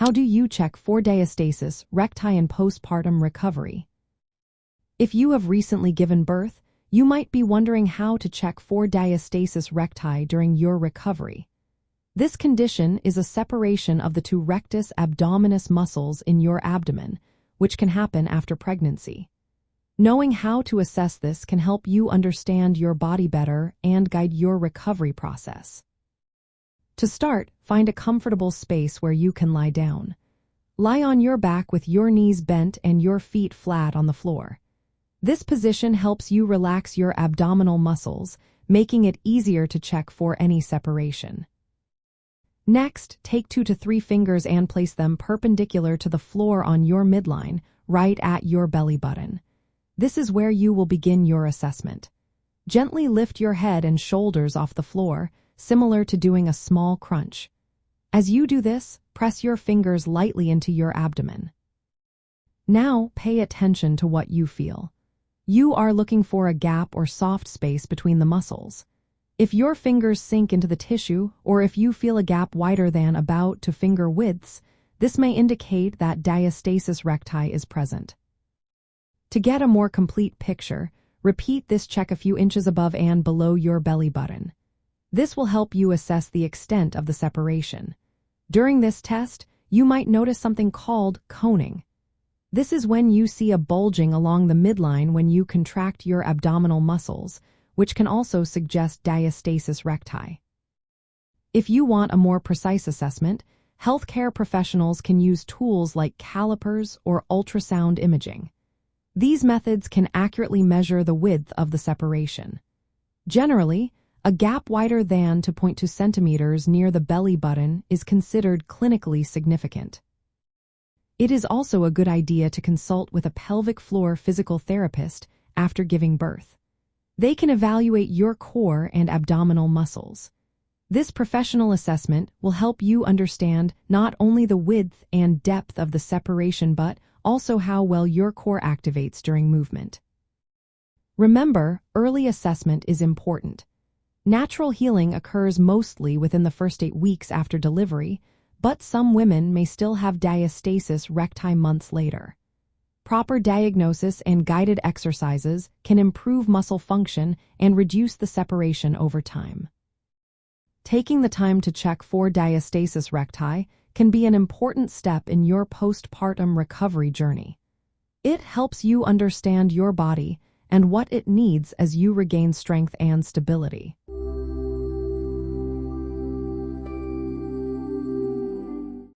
How do you check for diastasis recti in postpartum recovery? If you have recently given birth, you might be wondering how to check for diastasis recti during your recovery. This condition is a separation of the two rectus abdominis muscles in your abdomen, which can happen after pregnancy. Knowing how to assess this can help you understand your body better and guide your recovery process. To start, find a comfortable space where you can lie down. Lie on your back with your knees bent and your feet flat on the floor. This position helps you relax your abdominal muscles, making it easier to check for any separation. Next, take 2 to 3 fingers and place them perpendicular to the floor on your midline, right at your belly button. This is where you will begin your assessment. Gently lift your head and shoulders off the floor, similar to doing a small crunch. As you do this, press your fingers lightly into your abdomen. Now, pay attention to what you feel. You are looking for a gap or soft space between the muscles. If your fingers sink into the tissue, or if you feel a gap wider than about 2 finger widths, this may indicate that diastasis recti is present. To get a more complete picture, repeat this check a few inches above and below your belly button. This will help you assess the extent of the separation. During this test, you might notice something called coning. This is when you see a bulging along the midline when you contract your abdominal muscles, which can also suggest diastasis recti. If you want a more precise assessment, healthcare professionals can use tools like calipers or ultrasound imaging. These methods can accurately measure the width of the separation. Generally, a gap wider than 2.2 centimeters near the belly button is considered clinically significant. It is also a good idea to consult with a pelvic floor physical therapist after giving birth. They can evaluate your core and abdominal muscles. This professional assessment will help you understand not only the width and depth of the separation but also how well your core activates during movement. Remember, early assessment is important. Natural healing occurs mostly within the first 8 weeks after delivery, but some women may still have diastasis recti months later. Proper diagnosis and guided exercises can improve muscle function and reduce the separation over time. Taking the time to check for diastasis recti can be an important step in your postpartum recovery journey. It helps you understand your body and what it needs as you regain strength and stability.